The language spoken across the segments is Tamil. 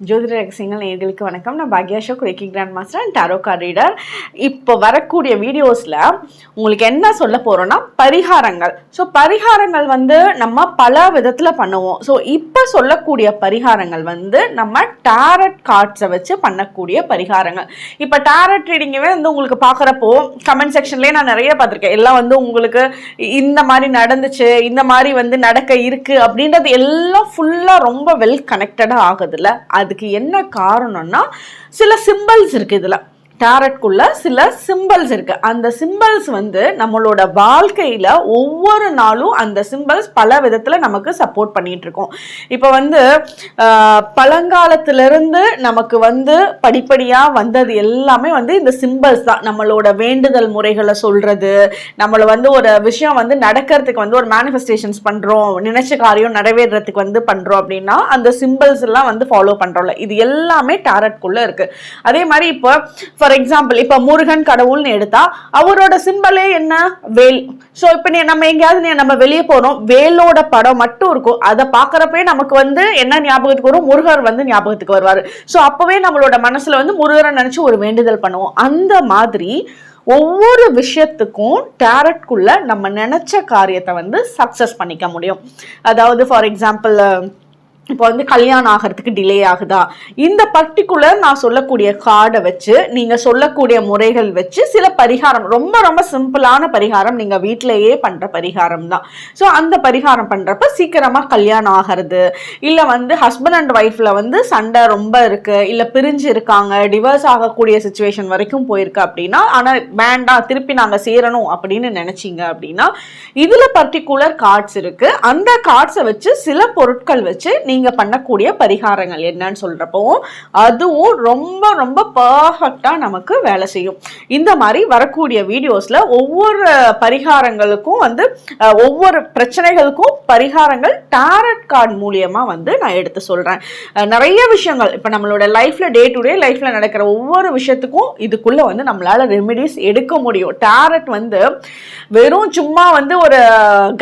ஜோதிட ரகசியங்கள் நேயர்களுக்கு வணக்கம். நான் பாக்யா Ashok, reiki grand master and tarot card reader. இப்போ வரக்கூடிய வீடியோஸில் உங்களுக்கு என்ன சொல்ல போகிறோன்னா பரிகாரங்கள். ஸோ பரிகாரங்கள் நம்ம பல விதத்தில் பண்ணுவோம். ஸோ இப்போ சொல்லக்கூடிய பரிகாரங்கள் நம்ம டாரட் கார்ட்ஸை வச்சு பண்ணக்கூடிய பரிகாரங்கள். இப்போ டாரட் ரீடிங்கவே உங்களுக்கு பார்க்குறப்போ கமெண்ட் செக்ஷன்லேயே நான் நிறைய பார்த்துருக்கேன். எல்லாம் உங்களுக்கு இந்த மாதிரி நடந்துச்சு, இந்த மாதிரி நடக்க இருக்குது அப்படின்றது எல்லாம் ஃபுல்லாக ரொம்ப வெல் கனெக்டடாக ஆகுதுல்ல. அதுக்கு என்ன காரணம்னா சில சிம்பிள்ஸ் இருக்கு. இதுல டாரட்குள்ள சில சிம்பிள்ஸ் இருக்கு. அந்த சிம்பிள்ஸ் நம்மளோட வாழ்க்கையில ஒவ்வொரு நாளும் அந்த சிம்பிள்ஸ் பல விதத்துல நமக்கு சப்போர்ட் பண்ணிட்டு இருக்கோம். இப்போ பழங்காலத்திலிருந்து நமக்கு படிப்படியா வந்தது எல்லாமே இந்த சிம்பிள்ஸ் தான். நம்மளோட வேண்டுதல் முறைகளை சொல்றது, நம்மள ஒரு விஷயம் நடக்கிறதுக்கு ஒரு மேனிஃபெஸ்டேஷன்ஸ் பண்றோம், நினைச்ச காரியம் நிறைவேறதுக்கு பண்றோம் அப்படின்னா அந்த சிம்பிள்ஸ் எல்லாம் ஃபாலோ பண்றோம்ல. இது எல்லாமே டாரட்குள்ள இருக்கு. அதே மாதிரி இப்போ ஃபார் எக்ஸாம்பிள் இப்ப முருகன் கடவுள்னு எடுத்தா அவரோட சிம்பலே என்ன? வேல். சோ இப்ப நம்ம எங்கேயாவது நம்ம வெளியே போறோம், வேலோட படம் மட்டும் இருக்கும். அதை பாக்குறப்பே நமக்கு என்ன ஞாபகத்துக்கு வரும்? முருகர் ஞாபகத்துக்கு வருவாரு. சோ அப்பவே நம்மளோட மனசுல முருகரை நினைச்சு ஒரு வேண்டுதல் பண்ணுவோம். அந்த மாதிரி ஒவ்வொரு விஷயத்துக்கும் டாரட்குள்ள நம்ம நினைச்ச காரியத்தை சக்சஸ் பண்ணிக்க முடியும். அதாவது ஃபார் எக்ஸாம்பிள் இப்போ கல்யாணம் ஆகிறதுக்கு டிலே ஆகுதா, இந்த பர்டிகுலர் நான் சொல்லக்கூடிய கார்டை வச்சு நீங்க சொல்லக்கூடிய முறைகள் வச்சு சில பரிகாரம், ரொம்ப ரொம்ப சிம்பிளான பரிகாரம், நீங்க வீட்டிலேயே பண்ற பரிகாரம் தான். ஸோ அந்த பரிகாரம் பண்றப்ப சீக்கிரமா கல்யாணம் ஆகிறது, இல்ல ஹஸ்பண்ட் அண்ட் ஒய்ஃப்ல சண்டை ரொம்ப இருக்கு, இல்ல பிரிஞ்சு இருக்காங்க, டிவோர்ஸ் ஆகக்கூடிய சுச்சுவேஷன் வரைக்கும் போயிருக்கு அப்படின்னா, ஆனா வேண்டாம் திருப்பி நாங்க சேரணும் அப்படின்னு நினைச்சீங்க அப்படின்னா இதுல பர்டிகுலர் கார்ட்ஸ் இருக்கு. அந்த கார்ட்ஸை வச்சு சில பொருட்கள் வச்சு நீங்க பண்ணக்கூடிய பரிகாரங்கள் என்னன்னு சொல்றப்போ அதுவும் ரொம்ப ரொம்ப பர்ஃபெக்டா நமக்கு வேலை செய்யும். இந்த மாதிரி வரக்கூடிய வீடியோஸ்ல ஒவ்வொரு பரிகாரங்களுக்கும் ஒவ்வொரு பிரச்சனைகளுக்கும் பரிகாரங்கள் டாரட் கார்டு மூலியமா நான் எடுத்து சொல்றேன். நிறைய விஷயங்கள் இப்ப நம்மளோட லைஃப்ல டே டு டே லைஃப்ல நடக்கிற ஒவ்வொரு விஷயத்துக்கும் இதுக்குள்ள நம்மளால ரெமெடிஸ் எடுக்க முடியும். டாரட் வெறும் சும்மா ஒரு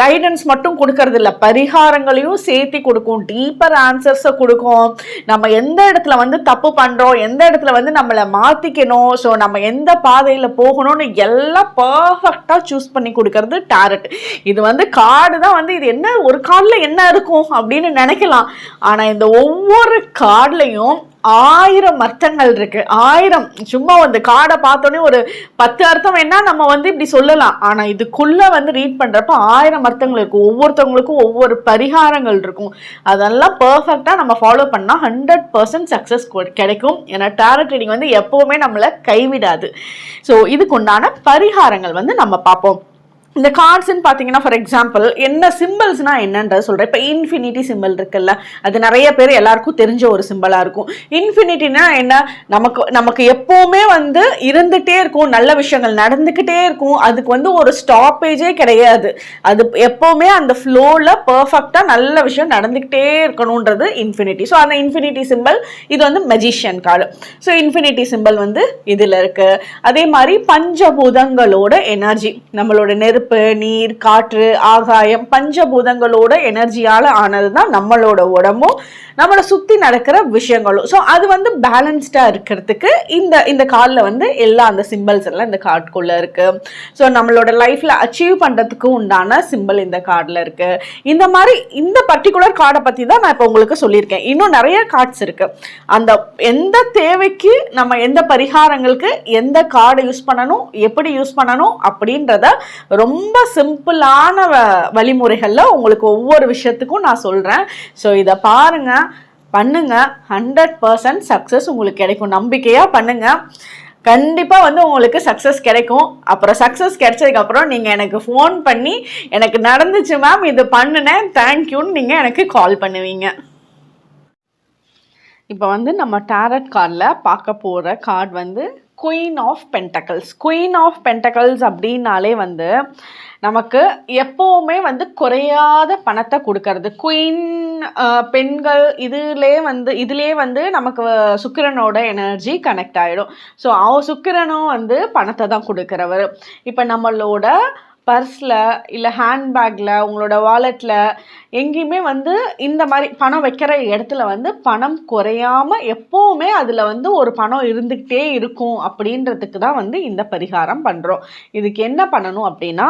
கைடன்ஸ் மட்டும் கொடுக்கறது இல்ல, பரிகாரங்களையும் சேர்த்து கொடுக்கும், டீப்பர் ஆன்சர்ஸை கொடுக்கும். நம்ம எந்த இடத்துல தப்பு பண்றோம், எந்த இடத்துல நம்மளை மாத்திக்கணும், ஸோ நம்ம எந்த பாதையில போகணும்னு எல்லாம் பர்ஃபெக்டா சூஸ் பண்ணி கொடுக்கறது டாரட். இது கார்டு தான் இது என்ன ஒரு கார்டுல என்ன இருக்கும் அப்படின்னு நினைக்கலாம். ஆனா இந்த ஒவ்வொரு கார்டுலையும் 1000 அர்த்தங்கள் இருக்கு. 1000 சும்மா கார்டை பார்த்தோன்னே ஒரு 10 அர்த்தம் என்ன நம்ம இப்படி சொல்லலாம். ஆனா இதுக்குள்ள ரீட் பண்றப்ப 1000 அர்த்தங்கள் இருக்கும். ஒவ்வொருத்தவங்களுக்கும் ஒவ்வொரு பரிகாரங்கள் இருக்கும். அதெல்லாம் பெர்ஃபெக்டா நம்ம ஃபாலோ பண்ணா 100% சக்சஸ் கிடைக்கும். ஏன்னா டாரட் ரீடிங் எப்பவுமே நம்மளை கைவிடாது. ஸோ இதுக்குண்டான பரிகாரங்கள் நம்ம பார்ப்போம். இந்த கார்ட்ஸ்ன்னு பார்த்தீங்கன்னா ஃபார் எக்ஸாம்பிள் என்ன சிம்பிள்ஸ்னா என்னன்றது சொல்கிறேன். இப்போ இன்ஃபினிட்டி சிம்பிள் இருக்குல்ல, அது நிறைய பேர் எல்லாருக்கும் தெரிஞ்ச ஒரு சிம்பிளாக இருக்கும். இன்ஃபினிட்டினா என்ன? நமக்கு எப்போவுமே இருந்துகிட்டே இருக்கும், நல்ல விஷயங்கள் நடந்துக்கிட்டே இருக்கும், அதுக்கு ஒரு ஸ்டாப்பேஜே கிடையாது. அது எப்போவுமே அந்த ஃப்ளோவில் பர்ஃபெக்டாக நல்ல விஷயம் நடந்துக்கிட்டே இருக்கணுன்றது இன்ஃபினிட்டி. ஸோ அந்த இன்ஃபினிட்டி சிம்பிள் இது magician card. So infinity simple இதில் இருக்குது. அதே மாதிரி பஞ்சபூதங்களோட எனர்ஜி, நம்மளோட நெருப்பு, நீர், காற்று, ஆகாயம், பஞ்சபூதங்களோட எனர்ஜியால ஆனதுதான் நம்மளோட உடம்பும் நம்மளை சுத்தி நடக்கிற விஷயங்களும். ஸோ அது பேலன்ஸ்டா இருக்கிறதுக்கு இந்த கார்டில் எல்லா அந்த சிம்பிள்ஸ் எல்லாம் இந்த கார்டுக்குள்ள இருக்கு. ஸோ நம்மளோட லைஃப்ல அச்சீவ் பண்றதுக்கு உண்டான சிம்பிள் இந்த கார்டில் இருக்கு. இந்த மாதிரி இந்த பர்டிகுலர் கார்டை பத்தி தான் நான் இப்போ உங்களுக்கு சொல்லியிருக்கேன். இன்னும் நிறைய கார்ட்ஸ் இருக்கு. அந்த எந்த தேவைக்கு நம்ம எந்த பரிகாரங்களுக்கு எந்த கார்டை யூஸ் பண்ணணும், எப்படி யூஸ் பண்ணணும் அப்படின்றத ரொம்ப சிம்பிளான வழிமுறைகள்ல உங்களுக்கு ஒவ்வொரு விஷயத்துக்கும் நான் சொல்றேன். ஸோ இதை பாருங்க, பண்ணுங்க, 100% சக்சஸ் உங்களுக்கு கிடைக்கும். நம்பிக்கையா பண்ணுங்க, கண்டிப்பா உங்களுக்கு சக்சஸ் கிடைக்கும். அப்புறம் சக்சஸ் கிடைச்சதுக்கு அப்புறம் நீங்க எனக்கு ஃபோன் பண்ணி எனக்கு நடந்துச்சு மேம், இது பண்ணுனேன், தேங்க்யூன்னு நீங்க எனக்கு கால் பண்ணுவீங்க. இப்போ நம்ம டாரட் கார்டில் பார்க்க போகிற card queen of pentacles. Queen of pentacles அப்படின்னாலே நமக்கு எப்போவுமே குறையாத பணத்தை கொடுக்கறது. குயின் பெண்கள் இதுலேயே நமக்கு சுக்கிரனோட எனர்ஜி கனெக்ட் ஆகிடும். ஸோ சுக்கிரனும் பணத்தை தான் கொடுக்குறவர். இப்போ நம்மளோட பர்ஸில் இல்லை ஹேண்ட்பேக்கில் உங்களோட வாலெட்டில் எங்கேயுமே வந்து இந்த மாதிரி பணம் வைக்கிற இடத்துல வந்து பணம் குறையாமல் எப்போவுமே அதில் வந்து ஒரு பணம் இருந்துக்கிட்டே இருக்கும் அப்படின்றதுக்கு தான் வந்து இந்த பரிகாரம் பண்ணுறோம். இதுக்கு என்ன பண்ணணும் அப்படின்னா,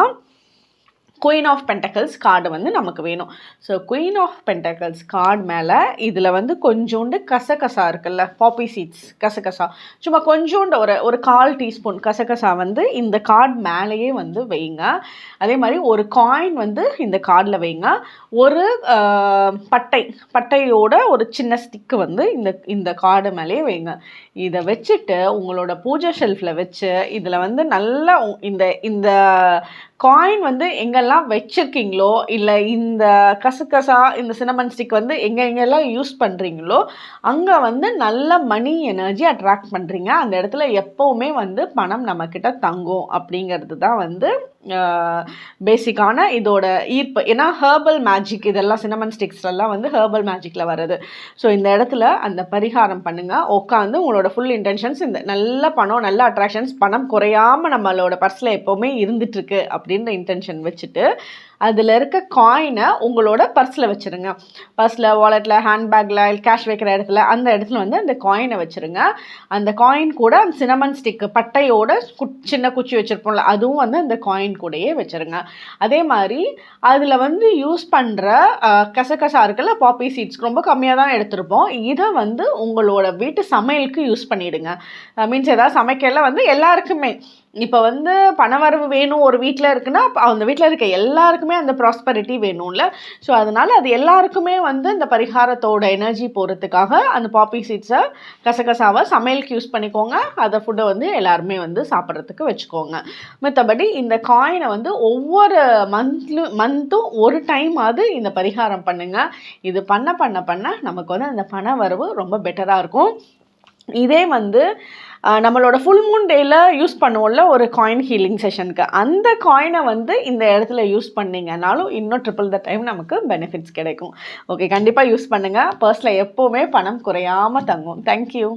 குயின் ஆஃப் பென்டக்கிள்ஸ் கார்டு வந்து நமக்கு வேணும். So queen of pentacles card மேலே இதில் வந்து கொஞ்சோண்டு கசகசா இருக்குல்ல, பாப்பி சீட்ஸ் கசகசா, சும்மா கொஞ்சோண்டு ஒரு 1/4 டீஸ்பூன் கசகசா வந்து இந்த கார்டு மேலேயே வந்து வைங்க. அதே மாதிரி ஒரு காயின் வந்து இந்த கார்டில் வைங்க. ஒரு பட்டையோட ஒரு சின்ன ஸ்டிக்கு வந்து இந்த கார்டு மேலேயே வைங்க. இதை வச்சுட்டு உங்களோட பூஜை ஷெல்ஃபில் வச்சு இதில் வந்து நல்லா இந்த காயின் வந்து எங்கெல்லாம் வச்சுருக்கீங்களோ, இல்லை இந்த கசகசா இந்த சினமன் ஸ்டிக் வந்து எங்கெல்லாம் யூஸ் பண்ணுறீங்களோ அங்கே வந்து நல்ல மணி எனர்ஜி அட்ராக்ட் பண்ணுறீங்க. அந்த இடத்துல எப்போவுமே வந்து பணம் நம்மக்கிட்ட தங்கும் அப்படிங்கிறது தான் வந்து பேசிக்கான இதோட ஈர்ப்பு. ஏன்னா ஹெர்பல் மேஜிக் இதெல்லாம் சினமன் ஸ்டிக்ஸ்லாம் வந்து ஹெர்பல் மேஜிக்கில் வருது. ஸோ இந்த இடத்துல அந்த பரிகாரம் பண்ணுங்கள். உட்காந்து உங்களோட ஃபுல் இன்டென்ஷன்ஸ் இந்த நல்ல பணம், நல்ல அட்ராக்ஷன்ஸ், பணம் குறையாமல் நம்மளோட பர்ஸில் எப்போவுமே இருந்துகிட்ருக்கு அப்படின்ற இன்டென்ஷன் வச்சுட்டு அதில் இருக்க காயினை உங்களோட பர்ஸில் வச்சுருங்க. பர்ஸில், வாலெட்டில், ஹேண்ட்பேக்கில், கேஷ் வைக்கிற இடத்துல அந்த இடத்துல வந்து அந்த காயினை வச்சுருங்க. அந்த காயின் கூட அந்த சினமன் ஸ்டிக்கு பட்டையோட சின்ன குச்சி வச்சுருப்போம்ல, அதுவும் வந்து அந்த காயின் கூடயே வச்சுருங்க. அதே மாதிரி அதில் வந்து யூஸ் பண்ணுற கசகசா இருக்குல்ல, பாப்பி சீட்ஸ் ரொம்ப கம்மியாக தான் எடுத்திருப்போம். இதை வந்து உங்களோட வீட்டு சமையலுக்கு யூஸ் பண்ணிவிடுங்க. மீன்ஸ் ஏதாவது சமைக்கல வந்து எல்லாருக்குமே இப்போ வந்து பணவரவு வேணும் ஒரு வீட்டில் இருக்குன்னா அந்த வீட்டில் இருக்க எல்லாருக்குமே அந்த ப்ராஸ்பரிட்டி வேணும்ல. ஸோ அதனால் அது எல்லாருக்குமே வந்து இந்த பரிகாரத்தோட எனர்ஜி போகிறதுக்காக அந்த பாப்பி சீட்ஸை கசகசாவை சமையலுக்கு யூஸ் பண்ணிக்கோங்க. அதை ஃபுட்டை வந்து எல்லாருமே வந்து சாப்பிட்றதுக்கு வச்சுக்கோங்க. மற்றபடி இந்த காயினை வந்து ஒவ்வொரு மந்த்தும் ஒரு டைமாவது இந்த பரிகாரம் பண்ணுங்கள். இது பண்ண நமக்கு வந்து அந்த பண வரவு ரொம்ப பெட்டராக இருக்கும். இதே வந்து நம்மளோட ஃபுல் மூன் டேயில் யூஸ் பண்ணுவோம்ல ஒரு காயின் ஹீலிங் செஷனுக்கு, அந்த காயினை வந்து இந்த இடத்துல யூஸ் பண்ணிங்கனாலும் இன்னும் ட்ரிபிள் த டைம் நமக்கு பெனிஃபிட்ஸ் கிடைக்கும். ஓகே, கண்டிப்பாக யூஸ் பண்ணுங்கள். பர்ஸில் எப்போவுமே பணம் குறையாமல் தங்கும். தேங்க்யூ.